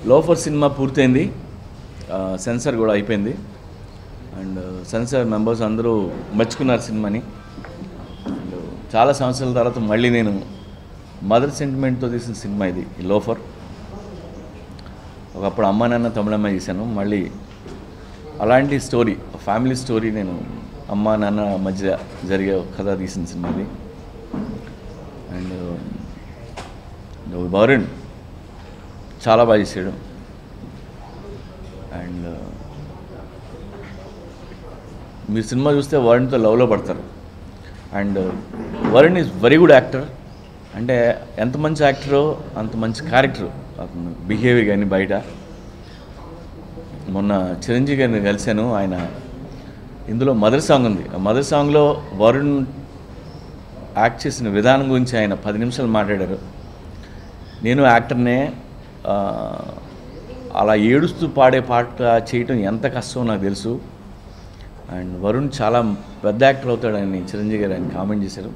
Loafer cinema పూర్తయింది, censor కూడా అయిపోయింది. అండ్ సెన్సార్ మెంబర్స్ అందరూ మెచ్చుకున్నారు సినిమాని. చాలా సంవత్సరాల తర్వాత మళ్ళీ నేను మదర్ సెంటిమెంట్తో తీసిన సినిమా ఇది, ఈ లోఫర్. ఒకప్పుడు అమ్మ నాన్న తమిళమ్మ తీశాను, మళ్ళీ అలాంటి స్టోరీ, ఫ్యామిలీ స్టోరీ, నేను అమ్మ నాన్న మధ్య జరిగే కథ తీసిన సినిమా ఇది. అండ్ వరుణ్ చాలా బాగా చేశాడు. అండ్ మీరు సినిమా చూస్తే వరుణ్తో లవ్లో పడతారు. And Varun is very good actor. అంటే ఎంత మంచి యాక్టరో అంత మంచి క్యారెక్టర్, అతను బిహేవియర్ కానీ బయట. మొన్న చిరంజీవి గారిని కలిశాను, ఆయన ఇందులో మదర్ సాంగ్ ఉంది. ఆ మదర్ సాంగ్లో వరుణ్ యాక్ట్ చేసిన విధానం గురించి ఆయన 10 నిమిషాలు మాట్లాడారు. నేను యాక్టర్నే, అలా ఏడుస్తూ పాడే పాట చేయటం ఎంత కష్టమో నాకు తెలుసు. అండ్ వరుణ్ చాలా పెద్ద యాక్టర్ అవుతాడని చిరంజీవి గారు ఆయన కామెంట్ చేశారు.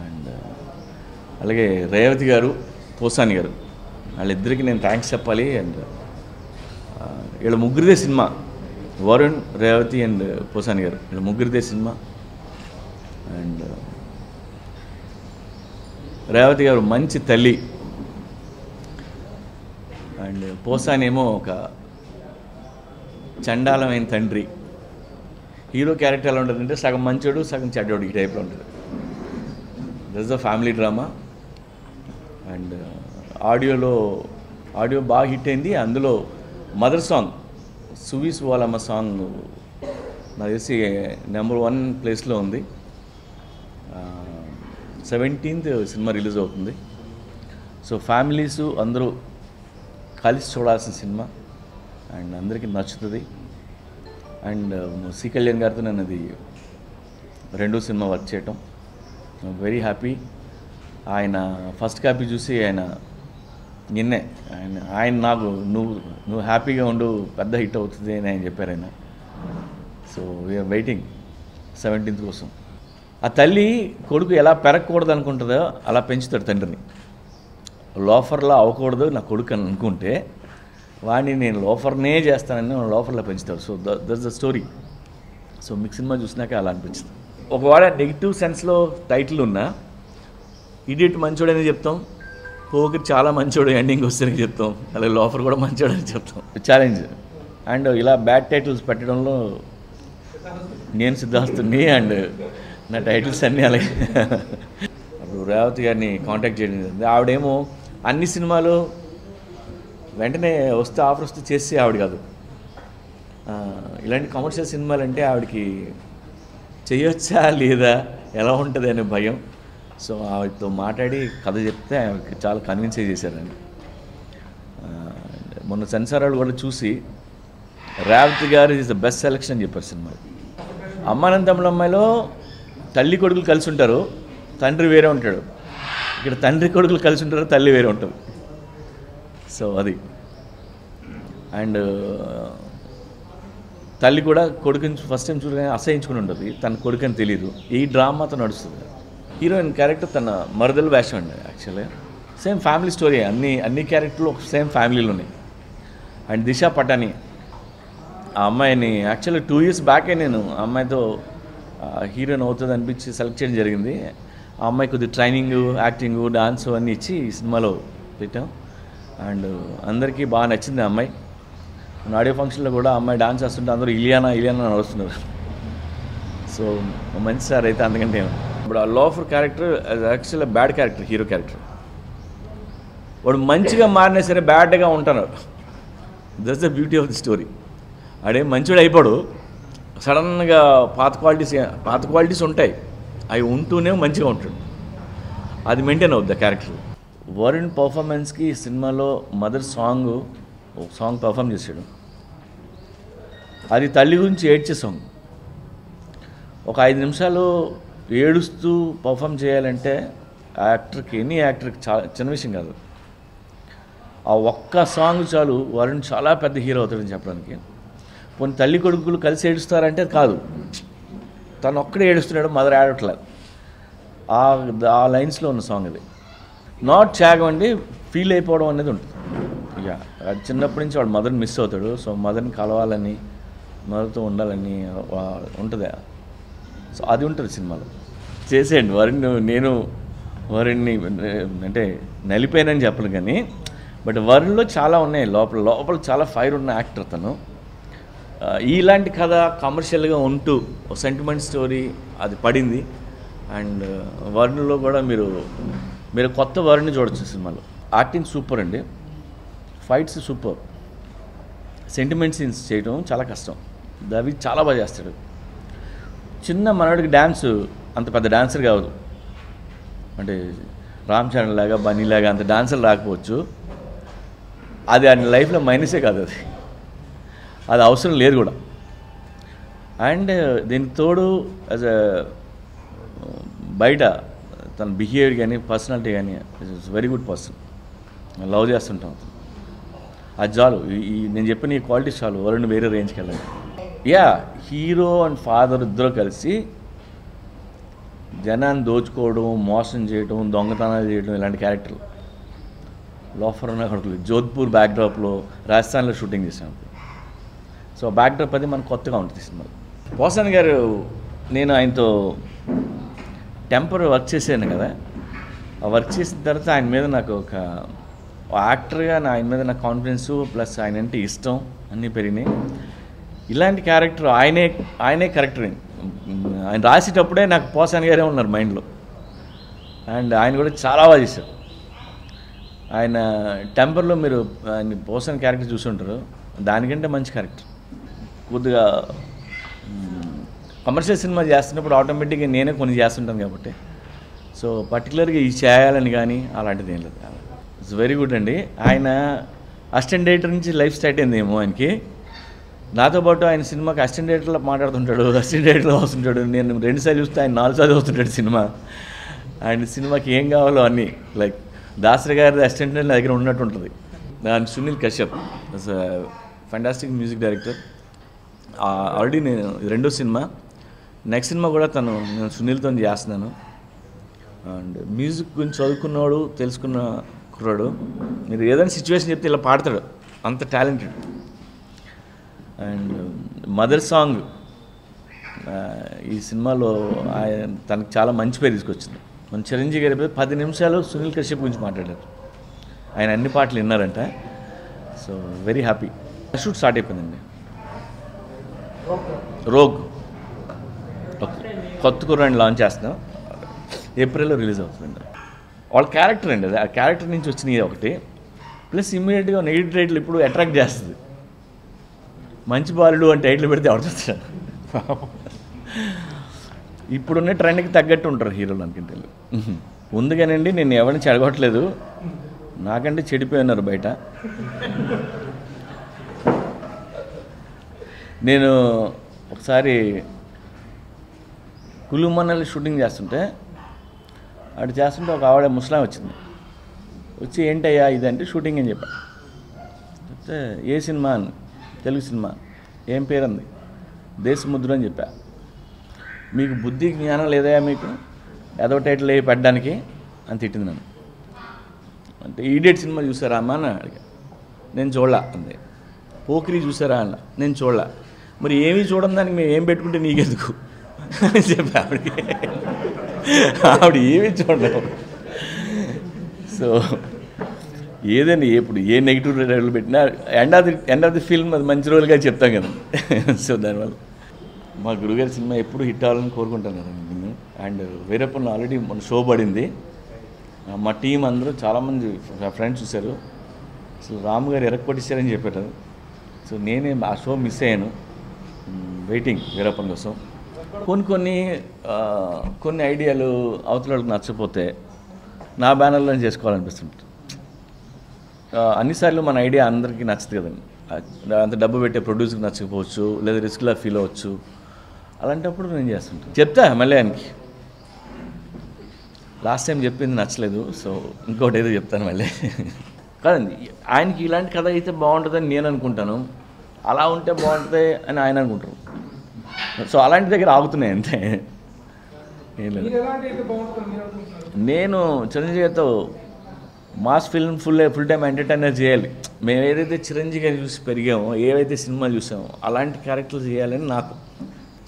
అండ్ అలాగే రేవతి గారు, పోసాని గారు, వాళ్ళిద్దరికీ నేను థ్యాంక్స్ చెప్పాలి. అండ్ వీళ్ళ ముగ్గురిదే సినిమా, వరుణ్, రేవతి అండ్ పోసాని గారు, వీళ్ళ ముగ్గురిదే సినిమా. అండ్ రేవతి గారు మంచి తల్లి, అండ్ పోసాని ఏమో ఒక చండాలమైన తండ్రి. హీరో క్యారెక్టర్ ఎలా ఉంటుందంటే సగం మంచోడు సగం చెడ్డోడు, ఈ టైప్లో ఉంటుంది. This is a family drama. And audio బాగా హిట్ అయింది. అందులో మదర్ సాంగ్, సువీస్ వాళ్ళమ్మ సాంగ్ నాకు తెలిసి నెంబర్ 1 ప్లేస్లో ఉంది. 17th సినిమా రిలీజ్ అవుతుంది. సో ఫ్యామిలీస్ అందరూ కలిసి చూడాల్సిన సినిమా, అండ్ అందరికీ నచ్చుతుంది. అండ్ సి కళ్యాణ్ గారితో నేను అది 2వ సినిమా వర్క్ చేయటం వెరీ హ్యాపీ. ఆయన ఫస్ట్ కాపీ చూసి ఆయన నాకు నువ్వు హ్యాపీగా ఉండు, పెద్ద హిట్ అవుతుంది అని ఆయన చెప్పారు ఆయన. సో వీఆర్ వెయిటింగ్ 17th కోసం. ఆ తల్లి కొడుకు ఎలా పెరగకూడదు అనుకుంటుందో అలా పెంచుతాడు తండ్రిని. లోఫర్లా అవ్వకూడదు నా కొడుకు అని అనుకుంటే వాడిని నేను లోఫర్నే చేస్తానని లోఫర్లా పెంచుతాడు. So that's the story. So మీకు సినిమా చూసినాక అలా అనిపించింది. ఒకవేళ నెగిటివ్ సెన్స్లో టైటిల్ ఉన్నా ఇడియట్ మంచోడని చెప్తాం, పోకిరి చాలా మంచోడు ఎండింగ్ వస్తేనే చెప్తాం, అలాగే లోఫర్ కూడా మంచోడని చెప్తాం. ఛాలెంజ్. అండ్ ఇలా బ్యాడ్ టైటిల్స్ పెట్టడంలో నేను సిద్ధాస్తుని, అండ్ నా టైటిల్స్ అన్నీ అలాగే. అప్పుడు రేవతి గారిని కాంటాక్ట్ చేయడం జరిగింది. ఆవిడేమో అన్ని సినిమాలు వెంటనే వస్తే ఆఫర్ వస్తే చేస్తే ఆవిడ కాదు. ఇలాంటి కమర్షియల్ సినిమాలు అంటే ఆవిడకి చేయొచ్చా లేదా, ఎలా ఉంటుంది అనే భయం. సో ఆవిడతో మాట్లాడి కథ చెప్తే ఆవిడకి చాలా కన్విన్స్ చేశారండి. మొన్న సెన్సార్ వాళ్ళు కూడా చూసి రేవతి గారు ఈజ్ ద బెస్ట్ సెలెక్షన్ అని చెప్పారు సినిమా. అమ్మానంద తమిళమ్మాయిలో తల్లి కొడుకులు కలిసి ఉంటారు, తండ్రి వేరే ఉంటాడు. ఇక్కడ తండ్రి కొడుకులు కలిసి ఉంటారు, తల్లి వేరే ఉంటుంది. సో అది. అండ్ తల్లి కూడా కొడుకుని ఫస్ట్ టైం చూడగానే అసహించుకుని ఉంటుంది, తన కొడుకుని తెలియదు. ఈ డ్రామాతో నడుస్తుంది. హీరోయిన్ క్యారెక్టర్ తన మరదలు వేషం అండి. యాక్చువల్గా సేమ్ ఫ్యామిలీ స్టోరీ, అన్ని క్యారెక్టర్లు ఒక సేమ్ ఫ్యామిలీలో ఉన్నాయి. అండ్ దిశా పటాని, ఆ అమ్మాయిని యాక్చువల్లీ 2 years బ్యాకే నేను ఆ అమ్మాయితో హీరోయిన్ అవుతుంది అనిపించి సెలెక్ట్ చేయడం జరిగింది. ఆ అమ్మాయి కొద్దిగా ట్రైనింగ్, యాక్టింగ్, డాన్స్ అన్నీ ఇచ్చి ఈ సినిమాలో పెట్టాం. అండ్ అందరికీ బాగా నచ్చింది ఆ అమ్మాయి. ఆడియో ఫంక్షన్లో కూడా ఆ అమ్మాయి డాన్స్ చేస్తుంటే అందరూ ఇలియానా నడుస్తున్నారు. సో మంచి సార్ అయితే అందుకంటే ఇప్పుడు ఆ లోఫర్ క్యారెక్టర్ యాక్చువల్గా బ్యాడ్ క్యారెక్టర్, హీరో క్యారెక్టర్. వాడు మంచిగా మారినా సరే బ్యాడ్గా ఉంటున్నాడు. That's the beauty of the story. ఆడేం మంచివాడు అయిపోడు, సడన్గా పాత క్వాలిటీస్ ఉంటాయి, అవి ఉంటూనే మంచిగా ఉంటాడు. అది మెయింటైన్ అవుద్ది క్యారెక్టర్. వరుణ్ పర్ఫార్మెన్స్కి సినిమాలో మదర్ ఒక సాంగ్ పర్ఫామ్ చేశాడు. అది తల్లి గురించి ఏడ్చే సాంగ్. ఒక 5 నిమిషాలు ఏడుస్తూ పర్ఫామ్ చేయాలంటే ఎనీ యాక్టర్కి చాలా చిన్న విషయం కాదు. ఆ ఒక్క సాంగ్ చాలు వరుణ్ చాలా పెద్ద హీరో అవుతాడని చెప్పడానికి. కొన్ని తల్లి కొడుకులు కలిసి ఏడుస్తారంటే కాదు, తను ఒక్కడే ఏడుస్తున్నాడు, మదర్ ఏడవట్లేదు. ఆ లైన్స్లో ఉన్న సాంగ్ ఇది. నాట్ త్యాగం అండి, ఫీల్ అయిపోవడం అనేది ఉంటుంది. యా చిన్నప్పటి నుంచి వాడు మదర్ని మిస్ అవుతాడు. సో మదర్ని కలవాలని, మదర్తో ఉండాలని ఉంటుంది. సో అది ఉంటుంది సినిమాలో. చేసేయండి నేను వరుణ్ణి అంటే నలిపోయానని చెప్పను కానీ, బట్ వరుణ్లో చాలా ఉన్నాయి. లోపల చాలా ఫైర్ ఉన్న యాక్టర్ తను. ఇలాంటి కథ కమర్షియల్గా ఉంటూ సెంటిమెంట్ స్టోరీ అది పడింది. అండ్ వరుణ్లో కూడా మీరు కొత్త వరుణ్ని చూడొచ్చు సినిమాలో. యాక్టింగ్ సూపర్ అండి, ఫైట్స్ సూపర్, సెంటిమెంట్ సీన్స్ చేయడం చాలా కష్టం. అవి చాలా బాగా చేస్తాడు. చిన్న మనవాడికి డ్యాన్స్ అంత పెద్ద డాన్సర్ కావదు, అంటే రామ్ చరణ్ లాగా బన్నీ లాగా అంత డాన్సర్ రాకపోవచ్చు. అది ఆయన లైఫ్లో మైనసే కాదు, అది అవసరం లేదు కూడా. అండ్ దీనికి తోడు యాజ్ అ బయట తన బిహేవియర్ కానీ పర్సనాలిటీ కానీ it's very good person. Love చేస్తుంటాం. అది చాలు, నేను చెప్పిన ఈ క్వాలిటీస్ చాలు వరుణ్ వేరే రేంజ్కి వెళ్ళండి. యా హీరో అండ్ ఫాదర్ ఇద్దరు కలిసి జనాన్ని దోచుకోవడం, మోసం చేయడం, దొంగతనాలు చేయడం ఇలాంటి క్యారెక్టర్లు. లోఫర్ ఉన్న కొడుకులు జోధ్పూర్ బ్యాక్డ్రాప్లో రాజస్థాన్లో షూటింగ్ చేసాం. సో బ్యాక్డ్రాప్ అది మనకు కొత్తగా ఉంటుంది సినిమాలో. పోసాన్ గారు, నేను ఆయనతో టెంపర్ వర్క్ చేశాను కదా, ఆ వర్క్ చేసిన తర్వాత ఆయన మీద నాకు ఒక యాక్టర్గా ఆయన మీద నాకు కాన్ఫిడెన్స్ ప్లస్ ఆయన అంటే ఇష్టం అన్నీ పెరిగినాయి. ఇలాంటి క్యారెక్టర్ ఆయనే కరెక్టర్. ఆయన రాసేటప్పుడే నాకు పోసాన్ గారే ఉన్నారు మైండ్లో. అండ్ ఆయన కూడా చాలా బాగా చేశారు. ఆయన టెంపర్లో మీరు ఆయన పోసాన్ క్యారెక్టర్ చూసుంటారు, దానికంటే మంచి క్యారెక్టర్. కొద్దిగా కమర్షియల్ సినిమా చేస్తున్నప్పుడు ఆటోమేటిక్గా నేనే కొన్ని చేస్తుంటాను కాబట్టి, సో పర్టికులర్గా ఇది చేయాలని కానీ అలాంటిది ఏం లేదు. ఇట్స్ వెరీ గుడ్ అండి. ఆయన అసిస్టెంట్ డైరెక్టర్ నుంచి లైఫ్ స్టార్ట్ అయిందేమో ఆయనకి. నాతో పాటు ఆయన సినిమాకి అసిస్టెంట్ డైరెక్టర్లో మాట్లాడుతుంటాడు, అసిస్టెంట్ డైరెక్టర్లో వస్తుంటాడు. నేను 2 సార్లు చూస్తే ఆయన 4 సార్లు వస్తుంటాడు సినిమా. ఆయన సినిమాకి ఏం కావాలో అన్నీ, లైక్ దాసరి గారి అసిస్టెంట్ నా దగ్గర ఉన్నట్టు ఉంటుంది. And Sunil Kashyap is fantastic music director. Already నేను 2వ సినిమా, నెక్స్ట్ సినిమా కూడా నేను సునీల్తో చేస్తున్నాను. అండ్ మ్యూజిక్ గురించి చదువుకున్నాడు, తెలుసుకున్న కుర్రాడు. మీరు ఏదైనా సిచ్యువేషన్ చెప్తే ఇలా పాడతాడు, అంత టాలెంటెడ్. అండ్ మదర్ సాంగ్ ఈ సినిమాలో తనకు చాలా మంచి పేరు తీసుకొచ్చింది. మన చిరంజీవి గారి 10 నిమిషాలు సునీల్ కశ్యప్ గురించి మాట్లాడారు. ఆయన అన్ని పాటలు విన్నారంట. So very happy. Shoot start అయిపోయిందండి. రోగ్ కొత్త కుర్రాడిని లాంచ్ చేస్తున్నాం, ఏప్రిల్లో రిలీజ్ అవుతుందండి. వాళ్ళ క్యారెక్టర్ అండి అది, ఆ క్యారెక్టర్ నుంచి వచ్చినాయి ఒకటి. ప్లస్ ఇమ్మీడియట్గా నెగిటివ్ టైటిల్ ఇప్పుడు అట్రాక్ట్ చేస్తుంది. మంచి బాలుడు అని టైటిల్ పెడితే ఎవరు చూస్తారు? ఇప్పుడున్న ట్రెండ్కి తగ్గట్టు ఉంటారు హీరోలు అనుకుంటే. ముందుగానండి నేను ఎవరిని చెడగొట్టలేదు, నాకంటే చెడిపోయి బయట. నేను ఒకసారి కులు మనాలి షూటింగ్ చేస్తుంటే ఒక ఆవిడ ముస్లాం వచ్చింది. వచ్చి ఏంటయ్యా ఇదంటే షూటింగ్ అని చెప్పాను. చెప్తే ఏ సినిమా అని, తెలుగు సినిమా. ఏం పేరుంది? దేశముద్ర అని చెప్పా. మీకు బుద్ధి జ్ఞానం లేదయా మీకు ఏదో టైటిల్ పెట్టడానికి అని తిట్టింది నన్ను. అంటే ఈడియట్ సినిమా చూసారా అమ్మా అని అడిగా. నేను చూడలా అంది. పోకిరి చూసారా అన్న, నేను చూడలా. మరి ఏమీ చూడడం దానికి మేము ఏం పెట్టుకుంటే నీకెందుకు అని చెప్పి ఆవిడ ఏమీ చూడలేవు. సో ఏదండి ఇప్పుడు ఏ నెగిటివ్ రైలు పెట్టినా ఎండ్ ఆఫ్ ది ఫిల్మ్ అది మంచి రోజులుగా చెప్తాం కదా. సో దానివల్ల మా గురుగారి సినిమా ఎప్పుడు హిట్ అవ్వాలని కోరుకుంటాను కదండి నేను. అండ్ వీరప్పన్ ఆల్రెడీ మన షో పడింది. మా టీం అందరూ చాలామంది ఫ్రెండ్స్ చూశారు. అసలు రాము గారు ఎరక్కొట్టించారని చెప్పారు. సో నేనే ఆ షో మిస్ అయ్యాను, వెయిటింగ్ వీరప్పన్ కోసం. కొన్ని ఐడియాలు అవతల వాళ్ళకి నచ్చపోతే నా బ్యానర్లో చేసుకోవాలనిపిస్తుంది. అన్నిసార్లు మన ఐడియా అందరికీ నచ్చదు కదండి. అంత డబ్బు పెట్టే ప్రొడ్యూసర్కి నచ్చకపోవచ్చు, లేదా రిస్క్లా ఫీల్ అవ్వచ్చు. అలాంటప్పుడు నేను చేస్తుంటాను. చెప్తా మళ్ళీ ఆయనకి, లాస్ట్ టైం చెప్పింది నచ్చలేదు, సో ఇంకోటి ఏదో చెప్తాను మళ్ళీ. కాదండి, ఆయనకి ఇలాంటి కథ అయితే బాగుంటుందని నేను అనుకుంటాను, అలా ఉంటే బాగుంటుంది అని ఆయన అనుకుంటారు. సో అలాంటి దగ్గర ఆగుతున్నాయి అంతే, ఏం లేదు. నేను చిరంజీవి గారితో mass film full time entertainer చేయాలి. మేము ఏదైతే చిరంజీవి గారిని చూసి పెరిగామో, ఏవైతే సినిమాలు చూసామో అలాంటి క్యారెక్టర్లు చేయాలని నాకు.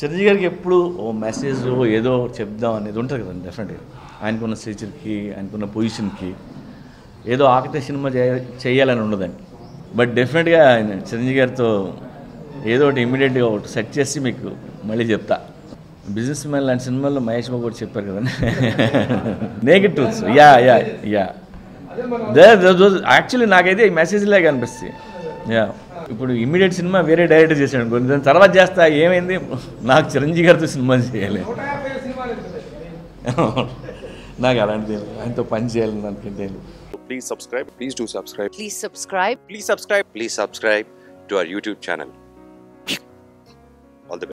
చిరంజీవి గారికి ఎప్పుడు ఓ మెసేజ్ ఏదో చెప్దాం అనేది ఉంటుంది కదండి. డెఫినెట్గా ఆయనకున్న స్టేచర్కి, ఆయనకున్న పొజిషన్కి ఏదో ఆకటే సినిమా చేయాలని ఉండదండి. బట్ డెఫినెట్గా ఆయన చిరంజీవి గారితో ఏదో ఒకటి ఇమీడియట్గా ఒకటి సెట్ చేసి మీకు మళ్ళీ చెప్తా. బిజినెస్ మ్యాన్ లాంటి సినిమాల్లో మహేష్ బాబు కూడా చెప్పారు కదండి, నేకెడ్ టూల్స్. యా యాక్చువల్లీ నాకైతే ఈ మెసేజ్ లాగా అనిపిస్తుంది. యా ఇప్పుడు ఇమీడియట్ సినిమా వేరే డైరెక్టర్ చేశాడు, కొంచెం తర్వాత చేస్తా ఏమైంది, నాకు చిరంజీవి గారితో సినిమా చేయాలి, నాకు అలాంటిది ఆయనతో పని చేయాలని అనుకుంటే. Please subscribe. Please do subscribe. Please subscribe. Please subscribe. Please subscribe to our YouTube channel.